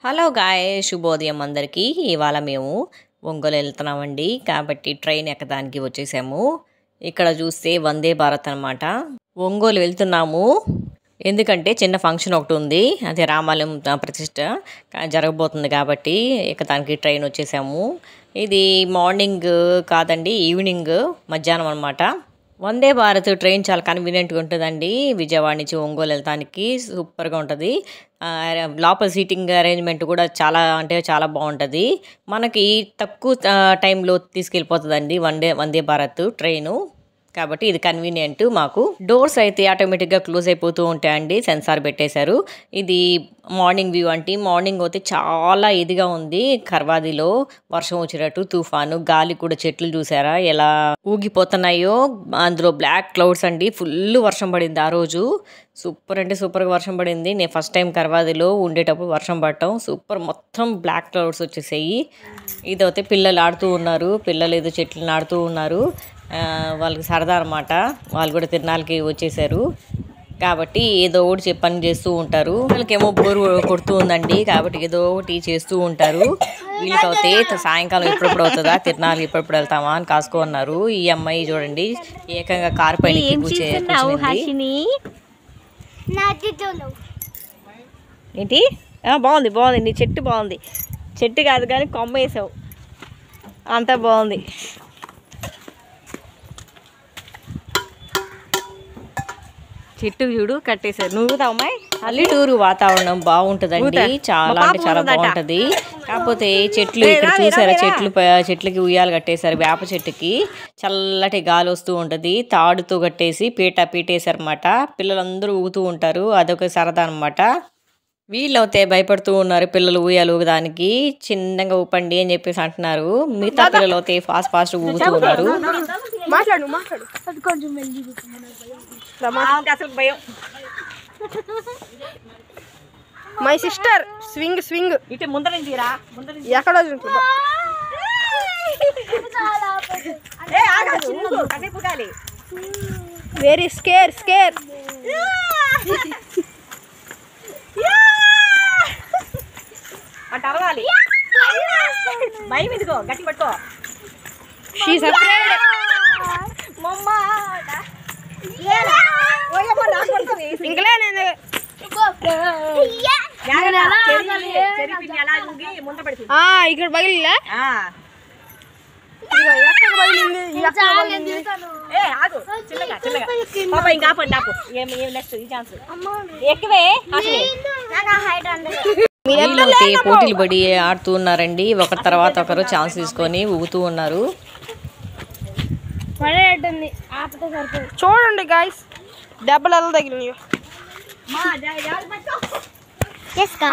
Hello guys, శుభోదయం అందరికీ. ఇవాళ మేము ఒంగోలు వెళ్తున్నామండి. కాబట్టి ట్రైన్ ఎక్కడానికి వచ్చేసాము. ఇక్కడ చూస్తే వందే భారత్ అనమాట. ఒంగోలు వెళ్తున్నాము ఎందుకంటే చిన్న ఫంక్షన్ ఒకటి ఉంది. అదే రామాలయం ప్రతిష్ట జరగబోతుంది కాబట్టి ఎక్కడానికి ట్రైన్ వచ్చేసాము. ఇది మార్నింగ్ కాదండి, ఈవినింగ్ మధ్యాహ్నం అనమాట. వందే భారత్ ట్రైన్ చాలా కన్వీనియంట్గా ఉంటుందండి. విజయవాడ నుంచి ఒంగోలు వెళ్తానికి సూపర్గా ఉంటుంది. లోపల సీటింగ్ అరేంజ్మెంట్ కూడా చాలా బాగుంటుంది. మనకి తక్కువ టైంలో తీసుకెళ్ళిపోతుందండి వందే భారత్ ట్రైను. కాబట్టి ఇది కన్వీనియంట్ మాకు. డోర్స్ అయితే ఆటోమేటిక్గా క్లోజ్ అయిపోతూ ఉంటాయండి, సెన్సార్ పెట్టేశారు. ఇది మార్నింగ్ వ్యూ అంటే మార్నింగ్ అయితే చాలా ఇదిగా ఉంది. కర్వాదిలో వర్షం వచ్చినట్టు తుఫాను, గాలి కూడా చెట్లు చూసారా ఎలా ఊగిపోతున్నాయో. అందులో బ్లాక్ క్లౌడ్స్ అండి, ఫుల్ వర్షం పడింది ఆ రోజు. సూపర్ అంటే సూపర్గా వర్షం పడింది. నేను ఫస్ట్ టైం కర్వాదిలో ఉండేటప్పుడు వర్షం పడటం సూపర్. మొత్తం బ్లాక్ క్లౌడ్స్ వచ్చేసాయి. ఇదైతే పిల్లలు ఆడుతూ ఉన్నారు, పిల్లలు ఏదో చెట్లను ఆడుతూ ఉన్నారు. వాళ్ళకి సరదా అనమాట. వాళ్ళు కూడా తిరణాలకి వచ్చేసారు కాబట్టి ఏదో ఒకటి పని చేస్తూ ఉంటారు. వాళ్ళకేమో బోరు కొడుతూ ఉందండి కాబట్టి ఏదో ఒకటి చేస్తూ ఉంటారు. వీళ్ళకైతే సాయంకాలం ఎప్పుడెప్పుడు అవుతుందా, తిరణాలు ఎప్పుడెప్పుడు వెళ్తామా అని కాసుకో ఉన్నారు. ఈ అమ్మాయి చూడండి ఏకంగా కారు పైన ఏంటి బాగుంది బాగుంది. నీ చెట్టు బాగుంది. చెట్టు కాదు కానీ కొమ్మ వేసావు, అంతా బాగుంది. చెట్టు చూడు కట్టేశారు. నువ్వు అమ్మాయి పల్లెటూరు వాతావరణం బాగుంటుందండి. చాలా అంటే చాలా బాగుంటది. కాకపోతే చెట్లు ఇక్కడ చూసారా, చెట్లకి ఉయ్యాలు కట్టేశారు. వేప చెట్టుకి చల్లటి గాలి వస్తూ ఉంటది. తాడుతో కట్టేసి పీటేశారు అనమాట. పిల్లలందరూ ఊగుతూ ఉంటారు. అదొక సరదా అనమాట. వీళ్ళైతే భయపడుతూ ఉన్నారు. పిల్లలు ఊయాలు ఊగడానికి చిన్నగా ఊపండి అని చెప్పేసి అంటున్నారు. మిగతా పిల్లలు అయితే ఫాస్ట్ ఊగుతూ ఉన్నారు. అసలు భయం. మై సిస్టర్ స్వింగ్ ఇటు ముందర తీరా ఎక్కడ వెరీ స్కేర్ అటు అరవాలి. భయం ఇదిగో గట్టి పట్టుకో. ఇక్కడ పగిలిందా? పోటీలు పడి ఆడుతూ ఉన్నారండి. ఒకరి తర్వాత ఒకరు ఛాన్స్ తీసుకొని ఊగుతూ ఉన్నారు. చూడండి గాయ్స్, దెబ్బలు ఎలా తగిలినాయో.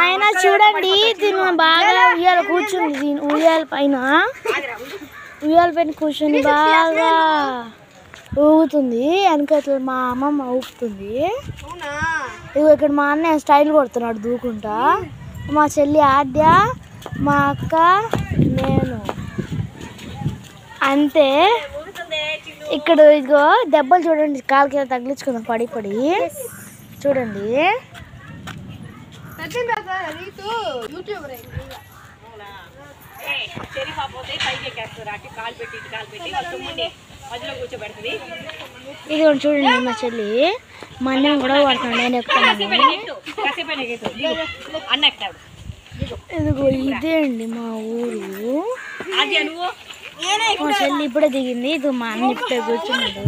ఆయన చూడండి, దీని బాగా ఉయ్యాల కూర్చుంది. దీని ఉయ్యాల పైన కూర్చొని బాగా ఊగుతుంది. వెనక మా అమ్మమ్మ ఊపుతుంది. ఇక్కడ మా అన్నయ్య స్టైల్ కొడుతున్నాడు దూకుంటా. మా చెల్లి ఆద్య, మా అక్క, నేను అంతే. ఇక్కడ ఇదిగో దెబ్బలు చూడండి, కాలుకి తగిలించుకుందాం పడి చూడండి. ఇది చూడండి మా చెల్లి, మా అన్నయ్య కూడా పడుతున్నాడు, నేను ఎక్కుతాను. ఇదిగో ఇదే అండి మా ఊరు. మా చెల్లి ఇప్పుడే దిగింది. ఇది మా అన్న ఇప్పుడే కూర్చున్నాడు.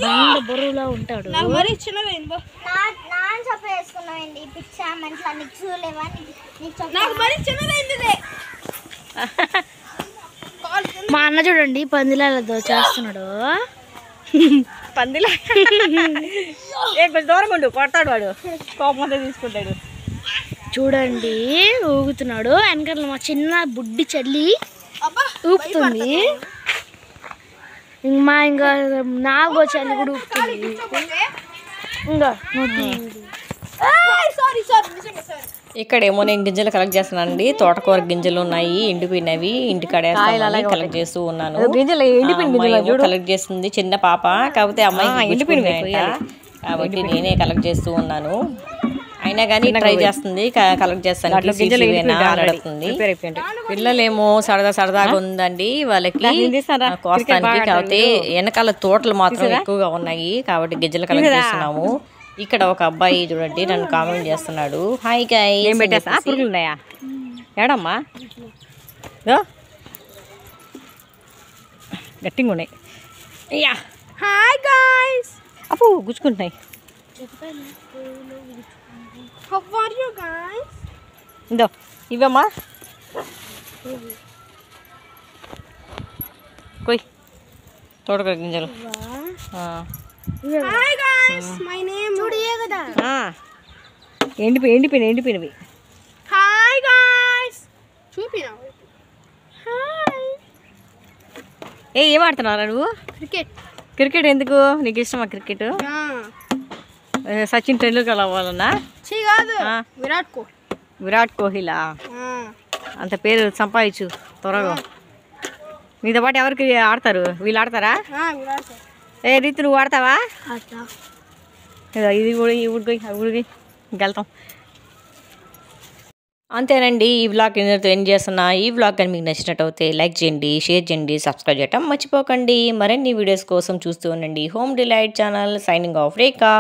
బండ బరువులా ఉంటాడు. మా అన్న చూడండి పందిలాలతో చేస్తున్నాడు. పందిలా కొంచెం దూరం ఉండు, కొడతాడు వాడు. కోపం తీసుకుంటాడు. చూడండి ఊగుతున్నాడు. వెనకాల మా చిన్న బుడ్డి చెల్లి ఊపుతుంది. మా ఇంకా 4వ చెల్లి కూడా ఊపుతుంది. ఇక్కడేమో నేను గింజలు కలెక్ట్ చేస్తున్నానండి. తోటకూర గింజలు ఉన్నాయి, ఎండిపోయినవి. ఇంటికాడ కలెక్ట్ చేస్తూ ఉన్నాను. కలెక్ట్ చేస్తుంది చిన్న పాప, కాకపోతే అమ్మాయి ఎండిపోయినాయి కాబట్టి నేనే కలెక్ట్ చేస్తూ ఉన్నాను. అయినా కానీ ట్రై చేస్తుంది కలెక్ట్ చేస్తానికి అడుగుతుంది. పిల్లలేమో సరదాగా ఉందండి వాళ్ళకి కోస్తానికి. కాకపోతే వెనకాల తోటలు మాత్రం ఎక్కువగా ఉన్నాయి కాబట్టి గిజ్జలు కలెక్ట్ చేస్తున్నాము. ఇక్కడ ఒక అబ్బాయి చూడండి నన్ను కామెంట్ చేస్తున్నాడు, హాయ్ గైస్. పురుగులు ఉన్నాయా ఏడమ్మా? గట్టిగా ఉన్నాయి. అయ్యా హాయ్ గైస్. అప్పు గుచ్చుకుంటున్నాయి. How are you guys? ఇందో ఇవమ్మా కొయ్ తోటకూర గింజలు. హాయ్ గైస్, మై నేమ్ చూడియే కదా. ఎండిపోయినవి. హాయ్ గైస్ చూపినా. హాయ్. ఏం ఆడుతున్నారా నువ్వు? క్రికెట్ ఎందుకు నీకు ఇష్టమా క్రికెట్? సచిన్ టెండూల్కర్ అవ్వాలన్నా? కాదు, విరాట్ కోహ్లీలా? అంత పేరు సంపాదించు త్వరగా. నీతో పాటు ఎవరికి ఆడతారు? వీళ్ళు ఆడతారా? ఏ రీతి నువ్వు ఆడతావా? ఇది కూడా ఈ ఊడికి వెళ్తాం. అంతేనండి, ఈ వ్లాగ్ ఇందులో ఎండ్ చేస్తున్నా. ఈ వ్లాగ్ కానీ మీకు నచ్చినట్టు అయితే లైక్ చేయండి, షేర్ చేయండి, సబ్స్క్రైబ్ చేయటం మర్చిపోకండి. మరిన్ని వీడియోస్ కోసం చూస్తూ ఉండండి Home Delight channel. Signing off రేఖా.